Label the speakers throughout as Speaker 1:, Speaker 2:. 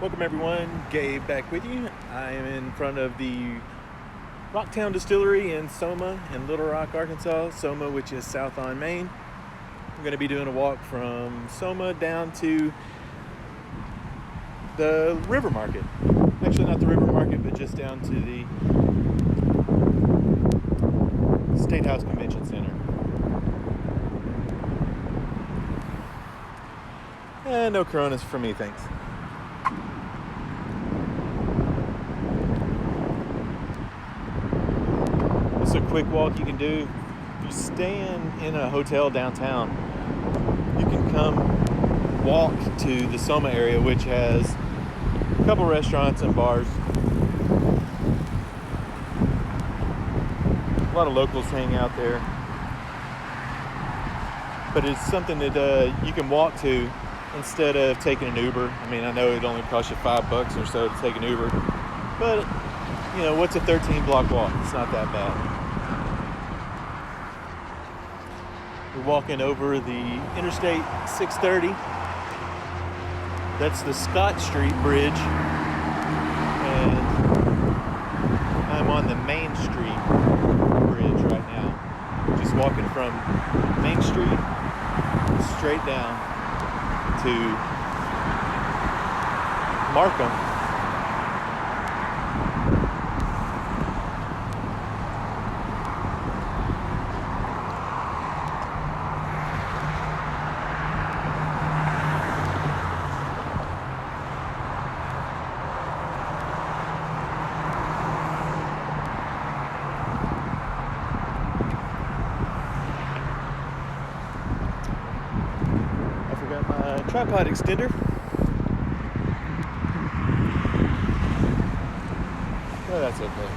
Speaker 1: Welcome everyone, Gabe back with you. I am in front of the Rock Town Distillery in SoMa in Little Rock, Arkansas. SoMa, which is south on Main. I'm going to be doing a walk from SoMa down to the river market. Actually not the river market, but just down to the Statehouse Convention Center. No Coronas for me, thanks. It's a quick walk you can do. If you stay in a hotel downtown, you can come walk to the SoMa area, which has a couple restaurants and bars. A lot of locals hang out there. But it's something that you can walk to instead of taking an Uber. I mean, I know it only costs you $5 or so to take an Uber, but you know, what's a 13-block walk? It's not that bad. We're walking over the Interstate 630. That's the Scott Street Bridge, and I'm on the Main Street Bridge right now. Just walking from Main Street straight down to Markham. I forgot my tripod extender. Oh, that's okay.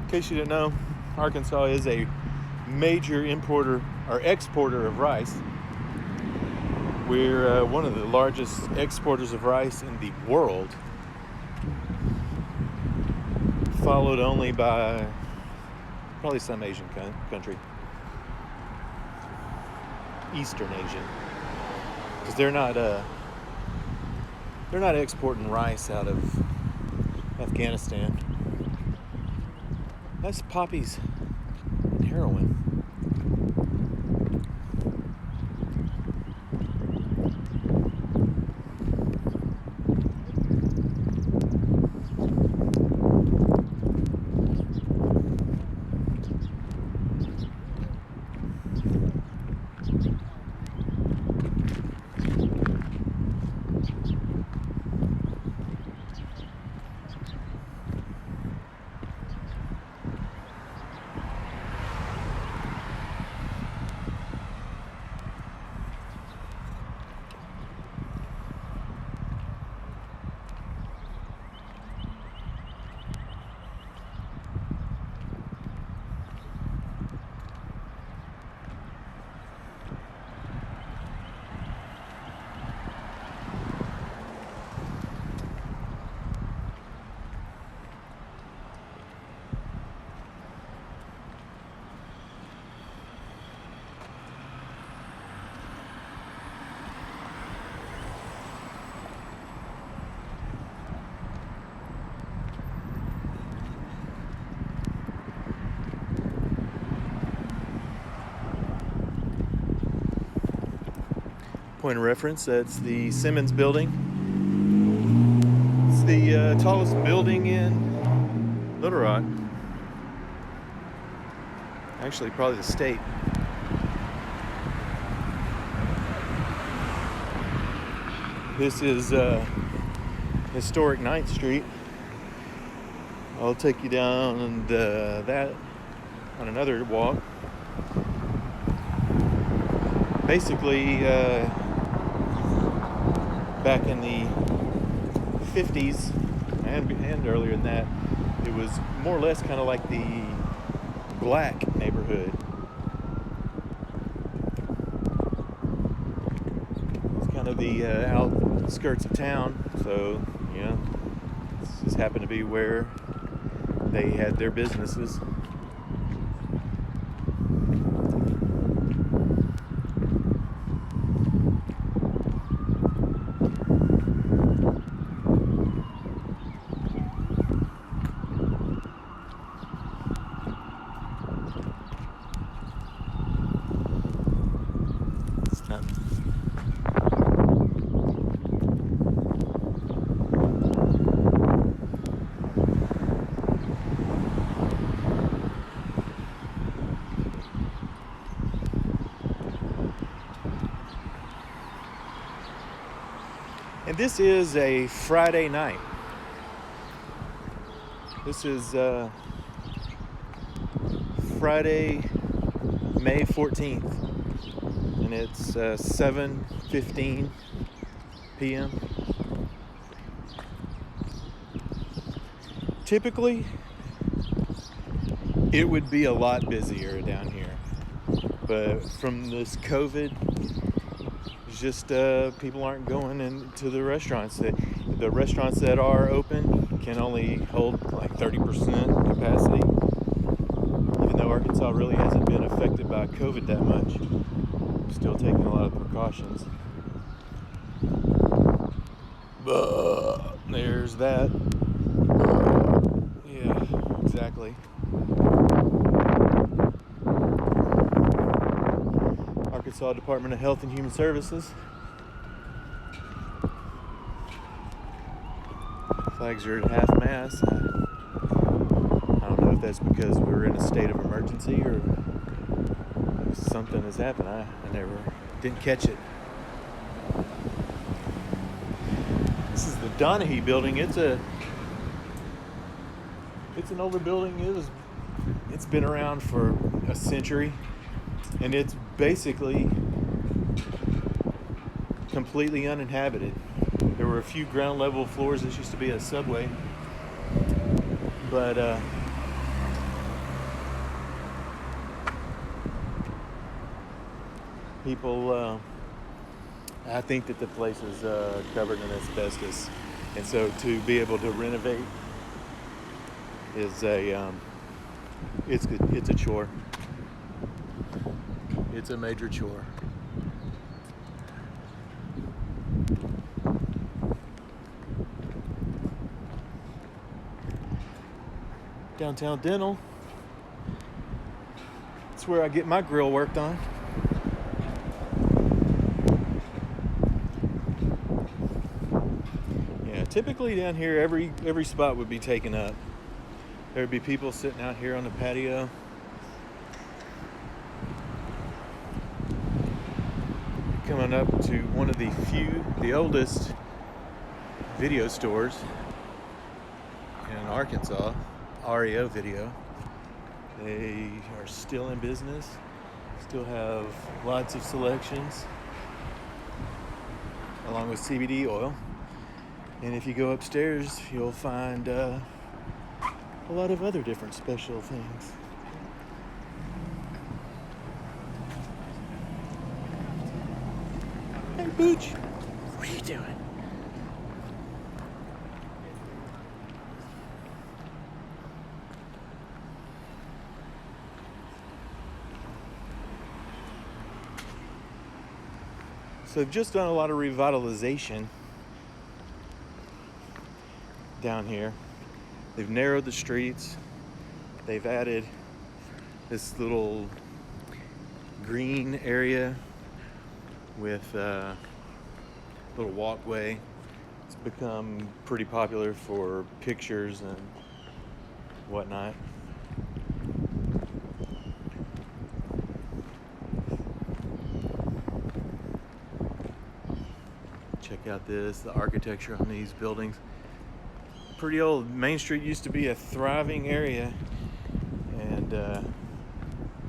Speaker 1: In case you didn't know, Arkansas is a major importer or exporter of rice. We're one of the largest exporters of rice in the world, followed only by probably some Asian country, Eastern Asian, because they're not exporting rice out of Afghanistan. That's poppies and heroin. Point of reference, that's the Simmons Building. It's the tallest building in Little Rock. Actually, probably the state. This is historic 9th Street. I'll take you down that on another walk. Basically, back in the 50s, and earlier than that, it was more or less kind of like the black neighborhood. It's kind of the outskirts of town, so yeah, this just happened to be where they had their businesses. And this is a Friday night. This is Friday, May 14th, and it's 7:15 p.m. Typically, it would be a lot busier down here, but from this COVID, it's just people aren't going into the restaurants. The restaurants that are open can only hold like 30% capacity, even though Arkansas really hasn't been affected by COVID that much. Still taking a lot of precautions. There's that. Yeah, exactly. Arkansas Department of Health and Human Services. Flags are at half mast. I don't know if that's because we're in a state of emergency or something has happened. I didn't catch it. This is the Donaghy Building. It's an older building. It's been around for a century, and it's basically completely uninhabited. There were a few ground level floors. This used to be a subway, but people, I think that the place is covered in asbestos, and so to be able to renovate is it's a chore. It's a major chore. Downtown Dental. That's where I get my grill worked on. Yeah, typically down here, every spot would be taken up. There would be people sitting out here on the patio. Coming up to one of the oldest video stores in Arkansas, REO Video. They are still in business, still have lots of selections, along with CBD oil. And if you go upstairs, you'll find a lot of other different special things. Hey, Booch, what are you doing? So they've just done a lot of revitalization down here. They've narrowed the streets. They've added this little green area with a little walkway. It's become pretty popular for pictures and whatnot. Check out the architecture on these buildings. Pretty old. Main Street used to be a thriving area, and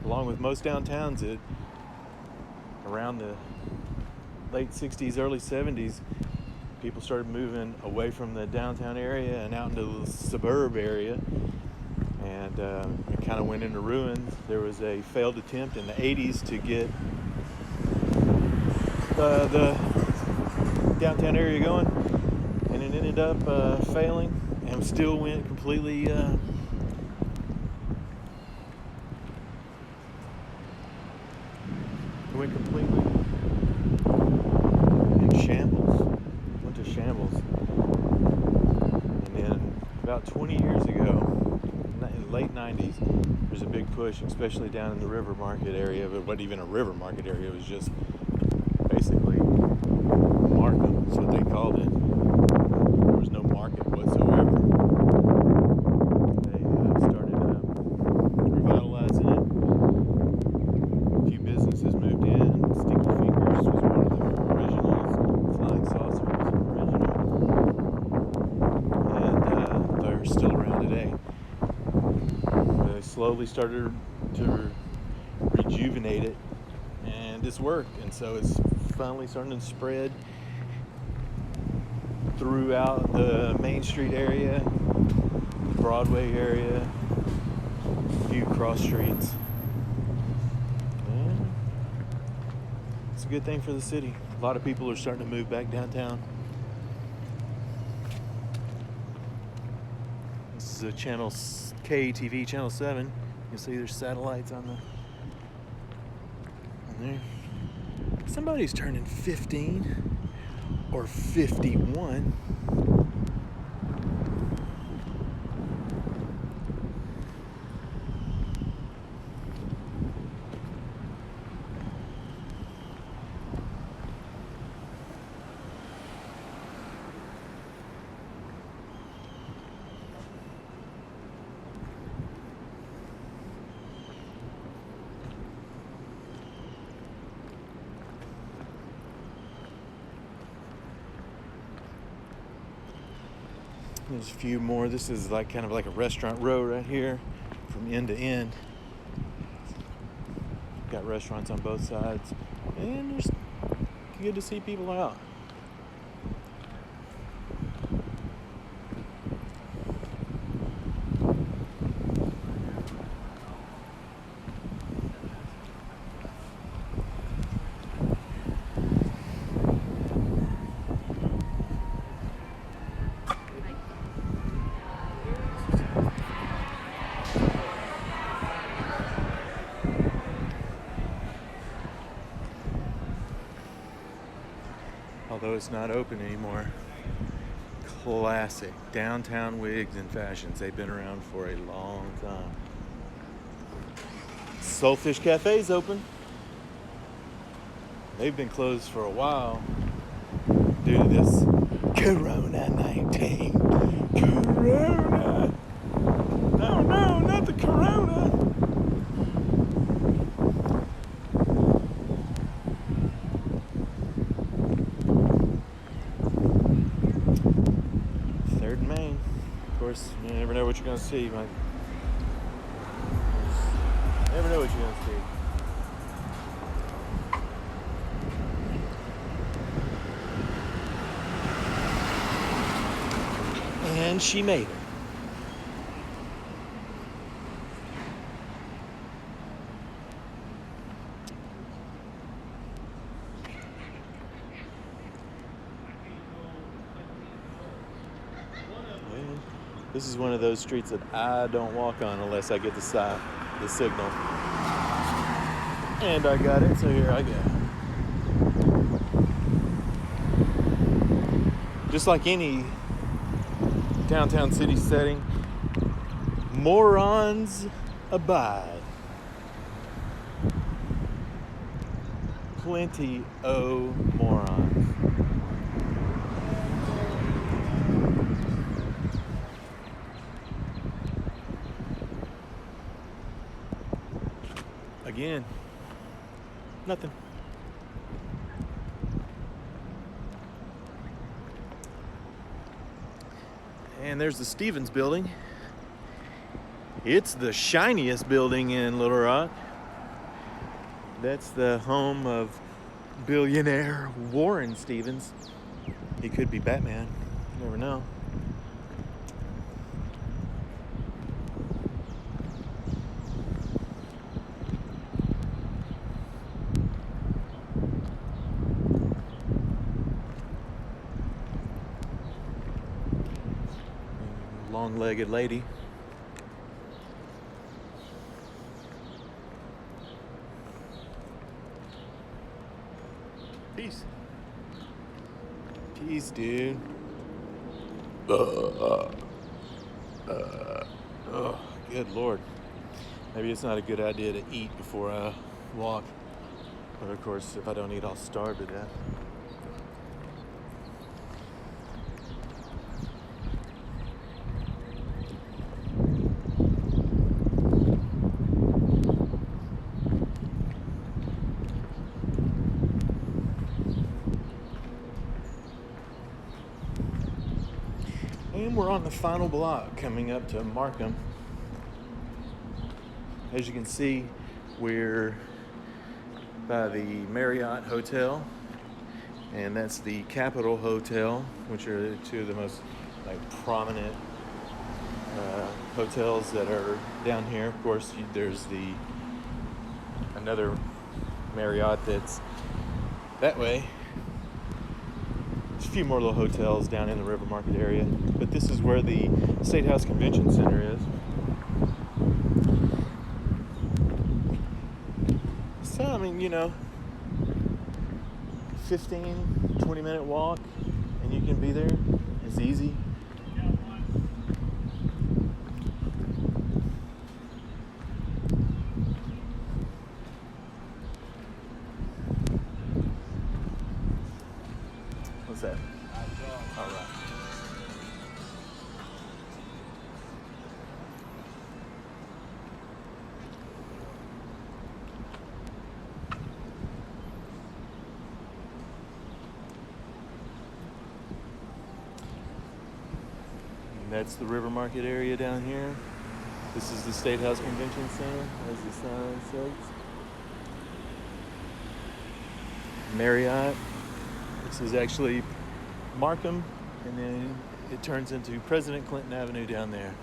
Speaker 1: along with most downtowns, around the late 60s, early 70s, people started moving away from the downtown area and out into the suburb area, and it kind of went into ruins. There was a failed attempt in the 80s to get the downtown area going, and it ended up failing, and still went completely in shambles. Went to shambles. And then about 20 years ago, in the late 90s, there's a big push, especially down in the river market area. But what even a river market area, it was just basically Markham, is what they called it. There was no market whatsoever. They started revitalizing it. A few businesses moved in. Sticky Fingers was one of the originals. Flying Saucer was an original. And they're still around today. They slowly started to rejuvenate it, and it's worked. And so it's finally starting to spread throughout the Main Street area, the Broadway area, a few cross streets. And it's a good thing for the city. A lot of people are starting to move back downtown. This is a channel KTV channel 7. You can see there's satellites on there. Somebody's turning 15 or 51. There's a few more. This is like kind of like a restaurant row right here from end to end. Got restaurants on both sides, and it's good to see people out. Although it's not open anymore. Classic downtown Wigs and Fashions. They've been around for a long time. Soulfish Cafe's open. They've been closed for a while due to this Corona-19. Corona! No, not the Corona! Main. Of course, you never know what you're going to see, man. You never know what you're going to see. And she made it. This is one of those streets that I don't walk on unless I get the signal. And I got it, so here I go. Just like any downtown city setting, morons abide. Plenty of morons. Again, nothing. And there's the Simmons Building. It's the shiniest building in Little Rock. That's the home of billionaire Warren Stevens. He could be Batman. You never know. Long-legged lady. Peace. Peace, dude. Good Lord. Maybe it's not a good idea to eat before I walk. But of course, if I don't eat, I'll starve to death. And we're on the final block coming up to Markham. As you can see, we're by the Marriott Hotel, and that's the Capitol Hotel, which are two of the most prominent hotels that are down here. Of course, there's another Marriott that's that way. There's a few more little hotels down in the River Market area, but this is where the Statehouse Convention Center is. So, I mean, 15, 20-minute walk, and you can be there. It's easy. What's that? All right. That's the River Market area down here. This is the Statehouse Convention Center, as the sign says. Marriott. This is actually Markham, and then it turns into President Clinton Avenue down there.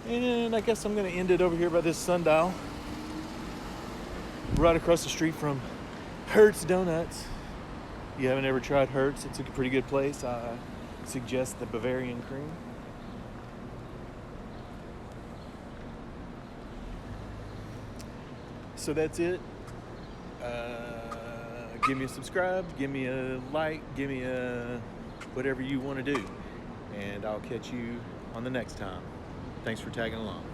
Speaker 1: And I guess I'm going to end it over here by this sundial, right across the street from Hertz Donuts. If you haven't ever tried Hertz, it's a pretty good place. I suggest the Bavarian cream. So that's it. Give me a subscribe, give me a like, give me a whatever you want to do. And I'll catch you on the next time. Thanks for tagging along.